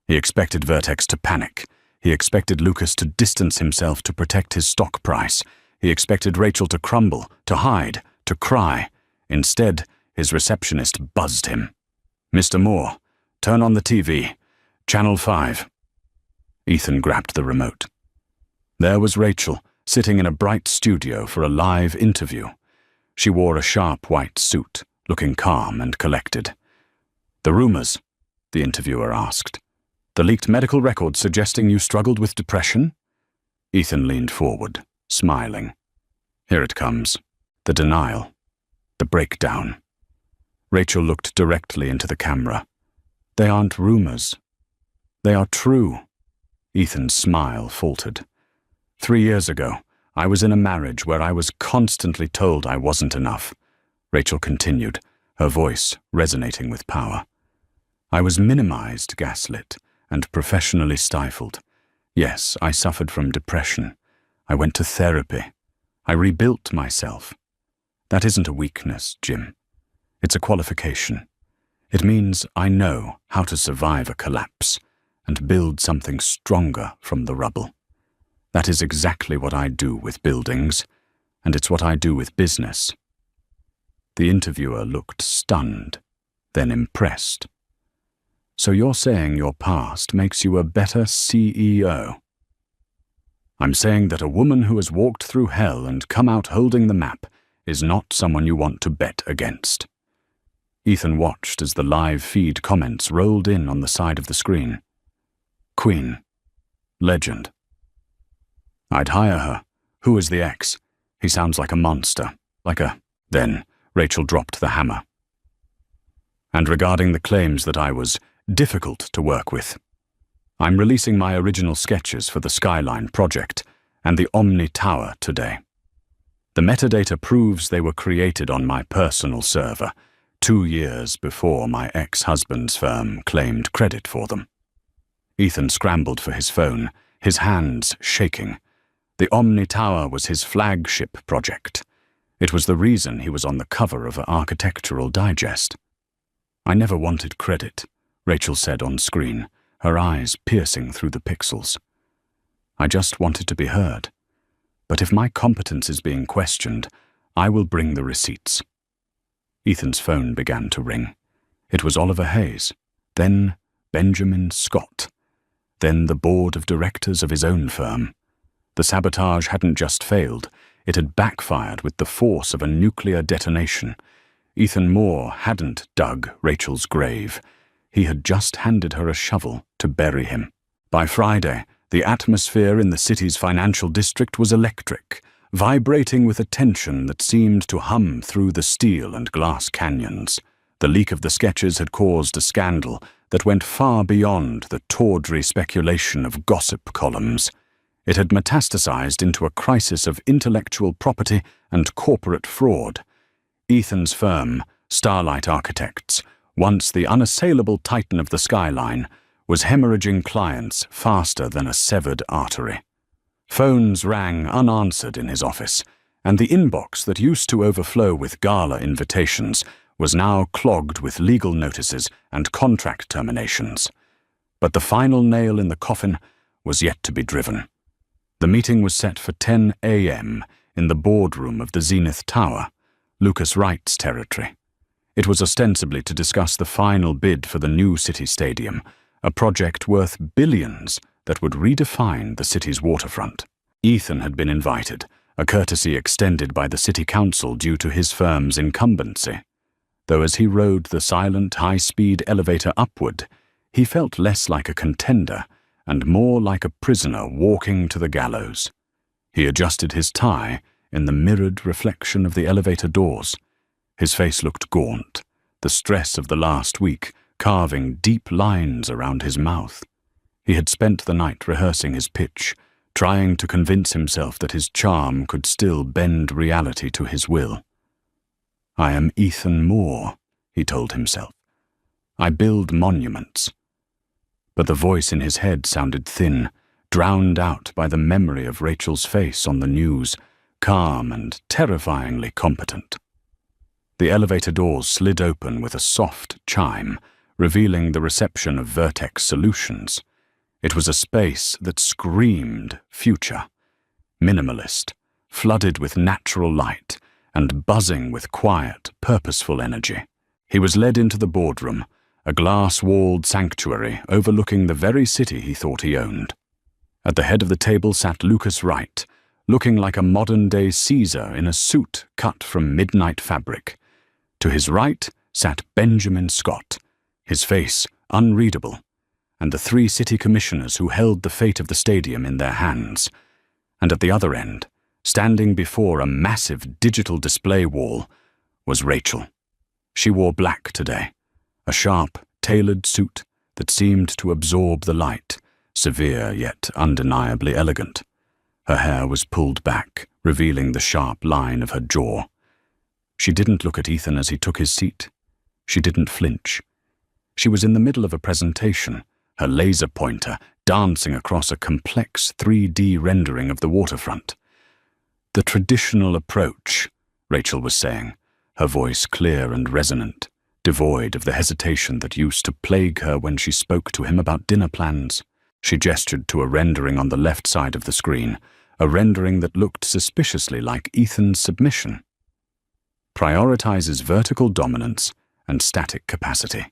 He expected Vertex to panic. He expected Lucas to distance himself to protect his stock price. He expected Rachel to crumble, to hide, to cry. Instead, his receptionist buzzed him. "Mr. Moore, turn on the TV. Channel 5. Ethan grabbed the remote. There was Rachel, sitting in a bright studio for a live interview. She wore a sharp white suit, looking calm and collected. "The rumors?" the interviewer asked. "The leaked medical records suggesting you struggled with depression?" Ethan leaned forward, smiling. "Here it comes. The denial. The breakdown." Rachel looked directly into the camera. "They aren't rumors. They are true." Ethan's smile faltered. 3 years ago, I was in a marriage where I was constantly told I wasn't enough. Rachel continued, her voice resonating with power. I was minimized, gaslit, and professionally stifled. Yes, I suffered from depression. I went to therapy. I rebuilt myself. That isn't a weakness, Jim. It's a qualification. It means I know how to survive a collapse and build something stronger from the rubble. That is exactly what I do with buildings, and it's what I do with business. The interviewer looked stunned, then impressed. So you're saying your past makes you a better CEO? I'm saying that a woman who has walked through hell and come out holding the map is not someone you want to bet against. Ethan watched as the live feed comments rolled in on the side of the screen. Queen. Legend. I'd hire her. Who is the ex? He sounds like a monster. Then Rachel dropped the hammer. And regarding the claims that I was difficult to work with, I'm releasing my original sketches for the Skyline project and the Omni Tower today. The metadata proves they were created on my personal server 2 years before my ex-husband's firm claimed credit for them. Ethan scrambled for his phone, his hands shaking. The Omni Tower was his flagship project. It was the reason he was on the cover of Architectural Digest. I never wanted credit, Rachel said on screen, her eyes piercing through the pixels. I just wanted to be heard. But if my competence is being questioned, I will bring the receipts. Ethan's phone began to ring. It was Oliver Hayes, then Benjamin Scott, then the board of directors of his own firm. The sabotage hadn't just failed, it had backfired with the force of a nuclear detonation. Ethan Moore hadn't dug Rachel's grave. He had just handed her a shovel to bury him. By Friday, the atmosphere in the city's financial district was electric, vibrating with a tension that seemed to hum through the steel and glass canyons. The leak of the sketches had caused a scandal that went far beyond the tawdry speculation of gossip columns. It had metastasized into a crisis of intellectual property and corporate fraud. Ethan's firm, Starlight Architects, once the unassailable titan of the skyline, was hemorrhaging clients faster than a severed artery. Phones rang unanswered in his office, and the inbox that used to overflow with gala invitations was now clogged with legal notices and contract terminations. But the final nail in the coffin was yet to be driven. The meeting was set for 10 a.m. in the boardroom of the Zenith Tower, Lucas Wright's territory. It was ostensibly to discuss the final bid for the new city stadium, a project worth billions that would redefine the city's waterfront. Ethan had been invited, a courtesy extended by the city council due to his firm's incumbency. Though as he rode the silent, high-speed elevator upward, he felt less like a contender and more like a prisoner walking to the gallows. He adjusted his tie in the mirrored reflection of the elevator doors. His face looked gaunt, the stress of the last week carving deep lines around his mouth. He had spent the night rehearsing his pitch, trying to convince himself that his charm could still bend reality to his will. "I am Ethan Moore," he told himself. "I build monuments." But the voice in his head sounded thin, drowned out by the memory of Rachel's face on the news, calm and terrifyingly competent. The elevator doors slid open with a soft chime, revealing the reception of Vertex Solutions. It was a space that screamed future, minimalist, flooded with natural light, and buzzing with quiet, purposeful energy. He was led into the boardroom, a glass-walled sanctuary overlooking the very city he thought he owned. At the head of the table sat Lucas Wright, looking like a modern-day Caesar in a suit cut from midnight fabric. To his right sat Benjamin Scott, his face unreadable, and the 3 city commissioners who held the fate of the stadium in their hands. And at the other end, standing before a massive digital display wall, was Rachel. She wore black today, a sharp, tailored suit that seemed to absorb the light, severe yet undeniably elegant. Her hair was pulled back, revealing the sharp line of her jaw. She didn't look at Ethan as he took his seat. She didn't flinch. She was in the middle of a presentation, her laser pointer dancing across a complex 3D rendering of the waterfront. "The traditional approach," Rachel was saying, her voice clear and resonant, devoid of the hesitation that used to plague her when she spoke to him about dinner plans. She gestured to a rendering on the left side of the screen, a rendering that looked suspiciously like Ethan's submission. "Prioritizes vertical dominance and static capacity.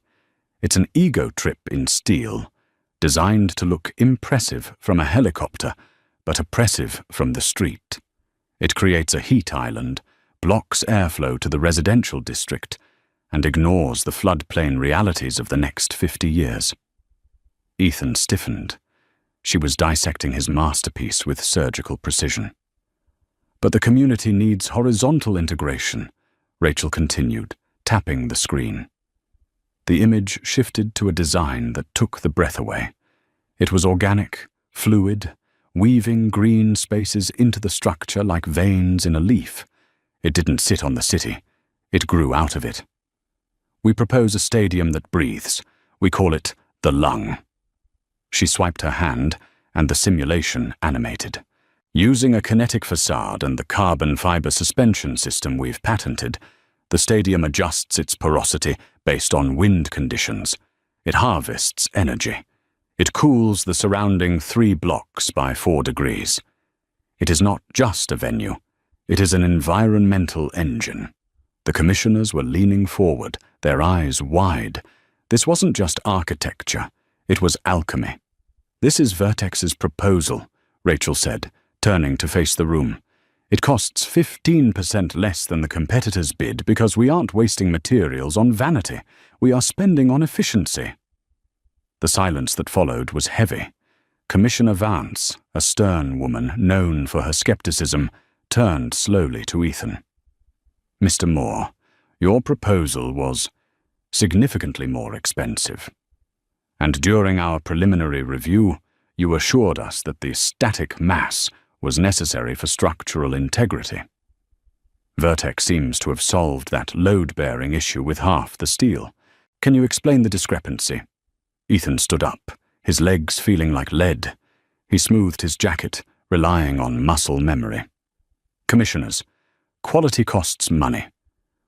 It's an ego trip in steel, designed to look impressive from a helicopter, but oppressive from the street. It creates a heat island, blocks airflow to the residential district, and ignores the floodplain realities of the next 50 years. Ethan stiffened. She was dissecting his masterpiece with surgical precision. "But the community needs horizontal integration," Rachel continued, tapping the screen. The image shifted to a design that took the breath away. It was organic, fluid, weaving green spaces into the structure like veins in a leaf. It didn't sit on the city. It grew out of it. "We propose a stadium that breathes. We call it the lung." She swiped her hand, and the simulation animated. "Using a kinetic facade and the carbon fiber suspension system we've patented, the stadium adjusts its porosity based on wind conditions. It harvests energy. It cools the surrounding 3 blocks by 4 degrees. It is not just a venue. It is an environmental engine." The commissioners were leaning forward, their eyes wide. This wasn't just architecture. It was alchemy. "This is Vertex's proposal," Rachel said, turning to face the room. "It costs 15% less than the competitor's bid because we aren't wasting materials on vanity. We are spending on efficiency." The silence that followed was heavy. Commissioner Vance, a stern woman known for her skepticism, turned slowly to Ethan. "Mr. Moore, your proposal was significantly more expensive. And during our preliminary review, you assured us that the static mass was necessary for structural integrity. Vertex seems to have solved that load-bearing issue with half the steel. Can you explain the discrepancy?" Ethan stood up, his legs feeling like lead. He smoothed his jacket, relying on muscle memory. "Commissioners, quality costs money.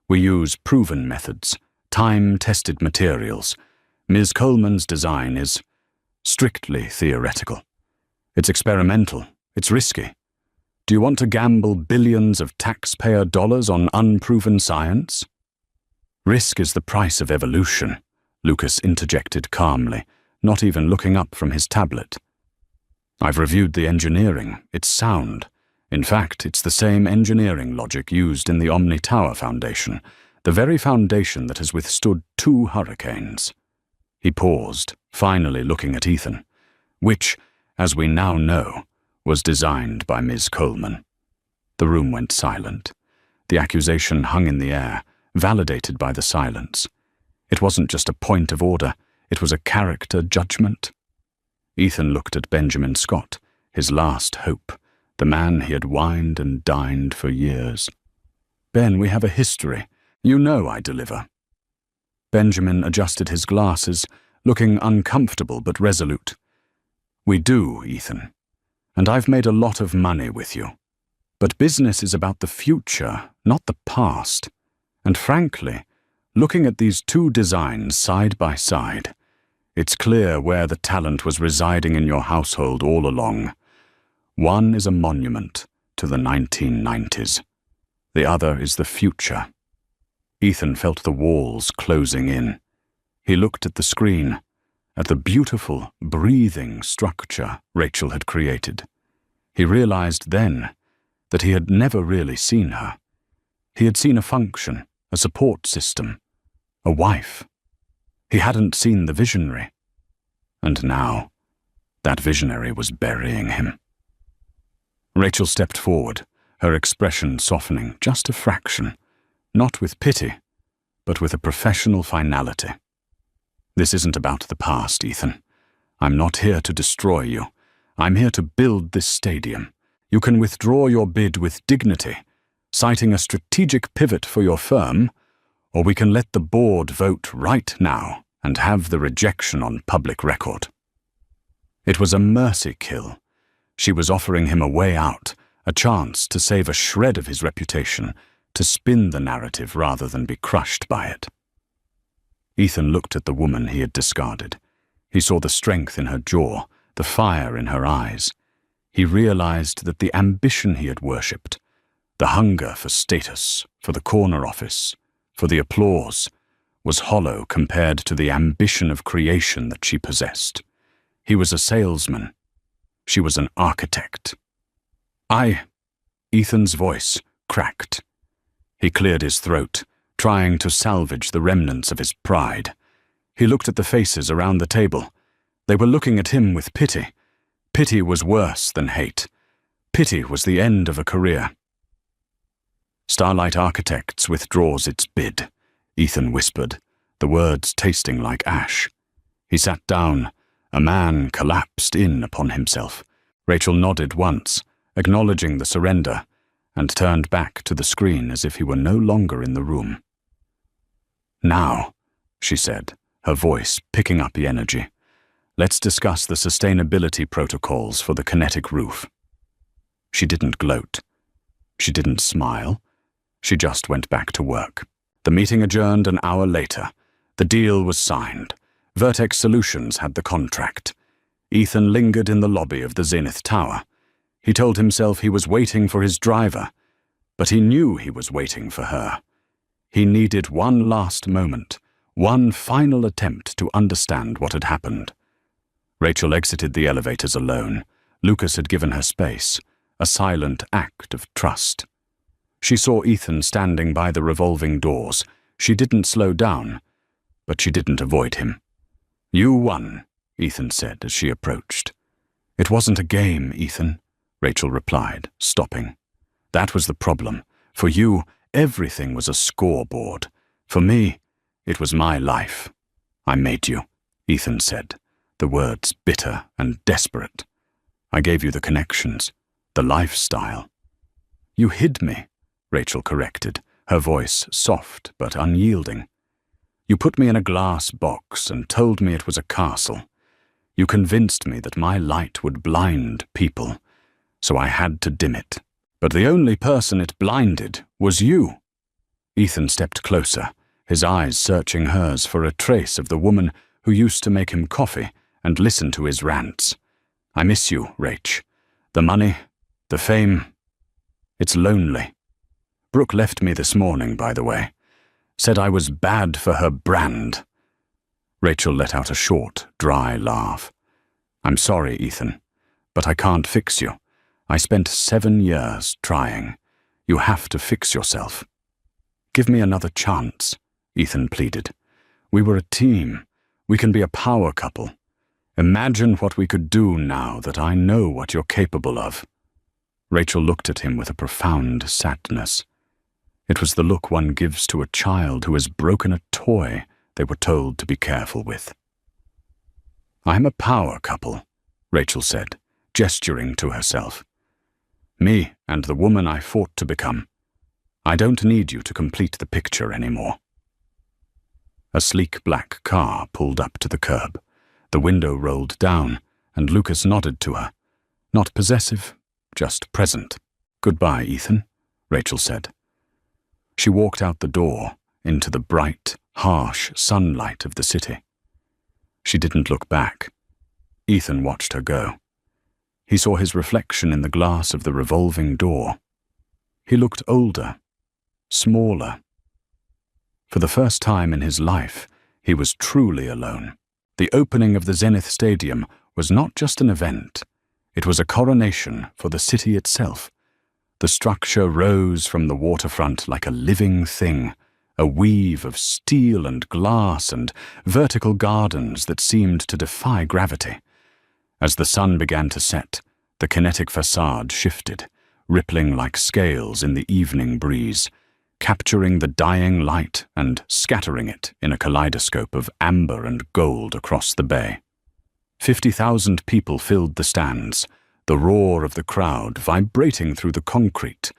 We use proven methods, time-tested materials. Ms. Coleman's design is strictly theoretical. It's experimental. It's risky. Do you want to gamble billions of taxpayer dollars on unproven science?" "Risk is the price of evolution," Lucas interjected calmly, not even looking up from his tablet. "I've reviewed the engineering. It's sound. In fact, it's the same engineering logic used in the Omni Tower Foundation, the very foundation that has withstood 2 hurricanes." He paused, finally looking at Ethan, "which, as we now know, was designed by Ms. Coleman." The room went silent. The accusation hung in the air, validated by the silence. It wasn't just a point of order, it was a character judgment. Ethan looked at Benjamin Scott, his last hope, the man he had wined and dined for years. "Ben, we have a history. You know I deliver." Benjamin adjusted his glasses, looking uncomfortable but resolute. "We do, Ethan. And I've made a lot of money with you. But business is about the future, not the past. And frankly, looking at these 2 designs side by side, it's clear where the talent was residing in your household all along. One is a monument to the 1990s. The other is the future." Ethan felt the walls closing in. He looked at the screen, at the beautiful, breathing structure Rachel had created. He realized then that he had never really seen her. He had seen a function, a support system, a wife. He hadn't seen the visionary. And now, that visionary was burying him. Rachel stepped forward, her expression softening just a fraction, not with pity, but with a professional finality. "This isn't about the past, Ethan. I'm not here to destroy you. I'm here to build this stadium. You can withdraw your bid with dignity, citing a strategic pivot for your firm, or we can let the board vote right now and have the rejection on public record." It was a mercy kill. She was offering him a way out, a chance to save a shred of his reputation, to spin the narrative rather than be crushed by it. Ethan looked at the woman he had discarded. He saw the strength in her jaw, the fire in her eyes. He realized that the ambition he had worshipped, the hunger for status, for the corner office, for the applause, was hollow compared to the ambition of creation that she possessed. He was a salesman. She was an architect. Ethan's voice cracked. He cleared his throat, trying to salvage the remnants of his pride. He looked at the faces around the table. They were looking at him with pity. Pity was worse than hate. Pity was the end of a career. "Starlight Architects withdraws its bid," Ethan whispered, the words tasting like ash. He sat down. A man collapsed in upon himself. Rachel nodded once, acknowledging the surrender, and turned back to the screen as if he were no longer in the room. "Now," she said, her voice picking up the energy, "let's discuss the sustainability protocols for the kinetic roof." She didn't gloat. She didn't smile. She just went back to work. The meeting adjourned an hour later. The deal was signed. Vertex Solutions had the contract. Ethan lingered in the lobby of the Zenith Tower. He told himself he was waiting for his driver, but he knew he was waiting for her. He needed one last moment, one final attempt to understand what had happened. Rachel exited the elevators alone. Lucas had given her space, a silent act of trust. She saw Ethan standing by the revolving doors. She didn't slow down, but she didn't avoid him. "You won," Ethan said as she approached. "It wasn't a game, Ethan," Rachel replied, stopping. "That was the problem. For you, everything was a scoreboard. For me, it was my life." "I made you," Ethan said, the words bitter and desperate. "I gave you the connections, the lifestyle." "You hid me," Rachel corrected, her voice soft but unyielding. "You put me in a glass box and told me it was a castle. You convinced me that my light would blind people, so I had to dim it. But the only person it blinded was you." Ethan stepped closer, his eyes searching hers for a trace of the woman who used to make him coffee and listen to his rants. "I miss you, Rach. The money, the fame. It's lonely. Brooke left me this morning, by the way. Said I was bad for her brand." Rachel let out a short, dry laugh. "I'm sorry, Ethan, but I can't fix you. I spent 7 years trying. You have to fix yourself." "Give me another chance," Ethan pleaded. "We were a team. We can be a power couple. Imagine what we could do now that I know what you're capable of." Rachel looked at him with a profound sadness. It was the look one gives to a child who has broken a toy they were told to be careful with. "I'm a power couple," Rachel said, gesturing to herself. "Me and the woman I fought to become. I don't need you to complete the picture anymore." A sleek black car pulled up to the curb. The window rolled down, and Lucas nodded to her. Not possessive, just present. "Goodbye, Ethan," Rachel said. She walked out the door into the bright, harsh sunlight of the city. She didn't look back. Ethan watched her go. He saw his reflection in the glass of the revolving door. He looked older, smaller. For the first time in his life, he was truly alone. The opening of the Zenith Stadium was not just an event. It was a coronation for the city itself. The structure rose from the waterfront like a living thing, a weave of steel and glass and vertical gardens that seemed to defy gravity. As the sun began to set, the kinetic facade shifted, rippling like scales in the evening breeze, capturing the dying light and scattering it in a kaleidoscope of amber and gold across the bay. 50,000 people filled the stands, the roar of the crowd vibrating through the concrete.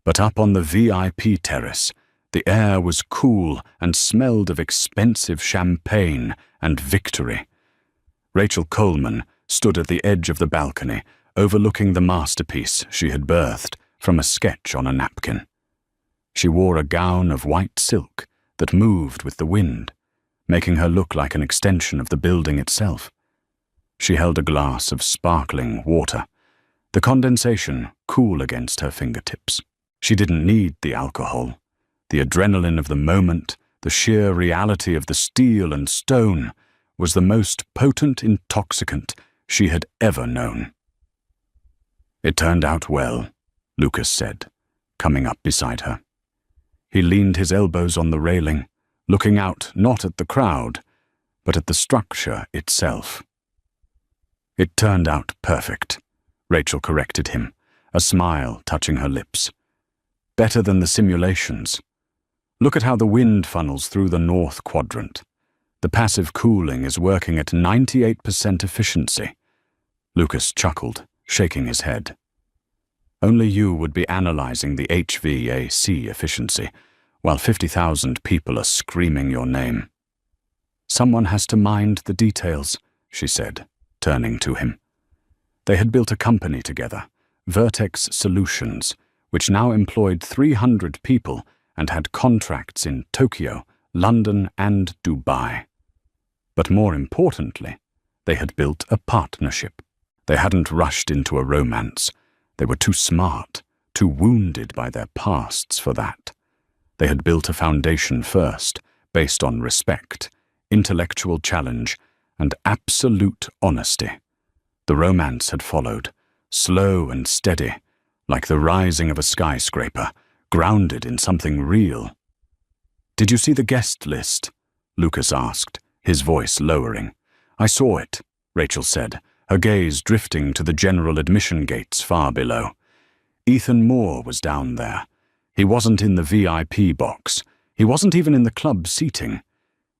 But up on the VIP terrace, the air was cool and smelled of expensive champagne and victory. Rachel Coleman stood at the edge of the balcony, overlooking the masterpiece she had birthed from a sketch on a napkin. She wore a gown of white silk that moved with the wind, making her look like an extension of the building itself. She held a glass of sparkling water, the condensation cool against her fingertips. She didn't need the alcohol. The adrenaline of the moment, the sheer reality of the steel and stone, was the most potent intoxicant she had ever known. "It turned out well," Lucas said, coming up beside her. He leaned his elbows on the railing, looking out not at the crowd, but at the structure itself. "It turned out perfect," Rachel corrected him, a smile touching her lips. "Better than the simulations. Look at how the wind funnels through the north quadrant. The passive cooling is working at 98% efficiency." Lucas chuckled, shaking his head. "Only you would be analyzing the HVAC efficiency, while 50,000 people are screaming your name." "Someone has to mind the details," she said, turning to him. They had built a company together, Vertex Solutions, which now employed 300 people and had contracts in Tokyo, London, and Dubai. But more importantly, they had built a partnership. They hadn't rushed into a romance. They were too smart, too wounded by their pasts for that. They had built a foundation first, based on respect, intellectual challenge, and absolute honesty. The romance had followed, slow and steady, like the rising of a skyscraper, grounded in something real. "Did you see the guest list?" Lucas asked, his voice lowering. "I saw it," Rachel said, her gaze drifting to the general admission gates far below. Ethan Moore was down there. He wasn't in the VIP box. He wasn't even in the club seating.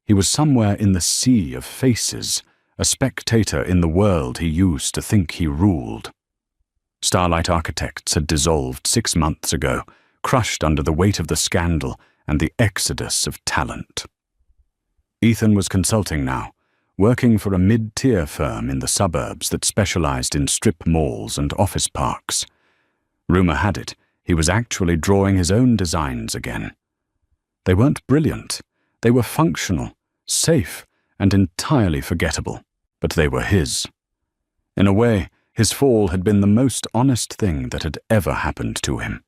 He was somewhere in the sea of faces, a spectator in the world he used to think he ruled. Starlight Architects had dissolved 6 months ago, crushed under the weight of the scandal and the exodus of talent. Ethan was consulting now, working for a mid-tier firm in the suburbs that specialized in strip malls and office parks. Rumor had it, he was actually drawing his own designs again. They weren't brilliant. They were functional, safe, and entirely forgettable, but they were his. In a way, his fall had been the most honest thing that had ever happened to him.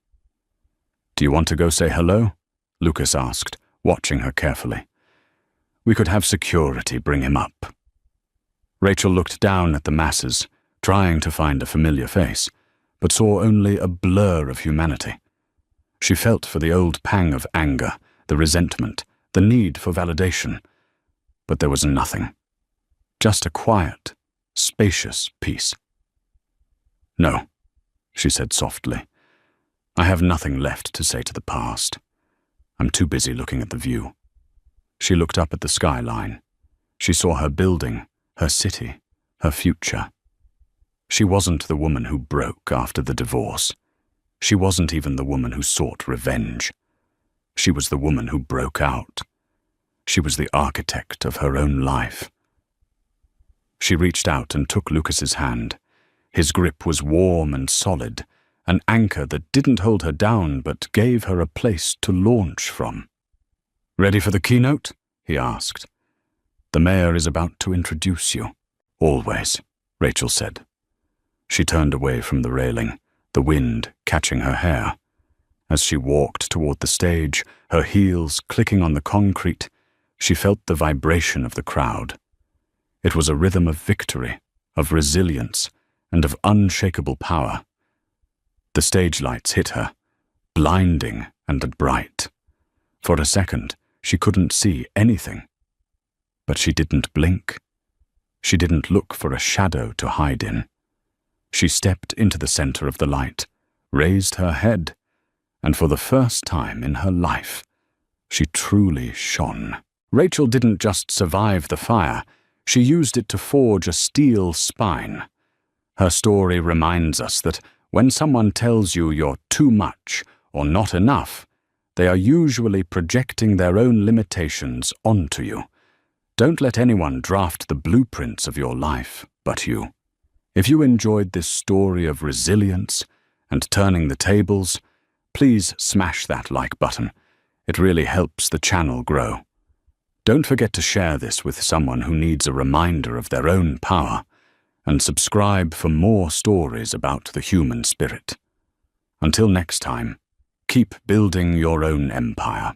"Do you want to go say hello?" Lucas asked, watching her carefully. "We could have security bring him up." Rachel looked down at the masses, trying to find a familiar face, but saw only a blur of humanity. She felt for the old pang of anger, the resentment, the need for validation. But there was nothing. Just a quiet, spacious peace. "No," she said softly. "I have nothing left to say to the past. I'm too busy looking at the view." She looked up at the skyline. She saw her building, her city, her future. She wasn't the woman who broke after the divorce. She wasn't even the woman who sought revenge. She was the woman who broke out. She was the architect of her own life. She reached out and took Lucas's hand. His grip was warm and solid, an anchor that didn't hold her down but gave her a place to launch from. "Ready for the keynote?" he asked. "The mayor is about to introduce you." "Always," Rachel said. She turned away from the railing, the wind catching her hair. As she walked toward the stage, her heels clicking on the concrete, she felt the vibration of the crowd. It was a rhythm of victory, of resilience, and of unshakable power. The stage lights hit her, blinding and bright. For a second, she couldn't see anything. But she didn't blink. She didn't look for a shadow to hide in. She stepped into the center of the light, raised her head, and for the first time in her life, she truly shone. Rachel didn't just survive the fire, she used it to forge a steel spine. Her story reminds us that when someone tells you you're too much or not enough, they are usually projecting their own limitations onto you. Don't let anyone draft the blueprints of your life but you. If you enjoyed this story of resilience and turning the tables, please smash that like button. It really helps the channel grow. Don't forget to share this with someone who needs a reminder of their own power, and subscribe for more stories about the human spirit. Until next time, keep building your own empire.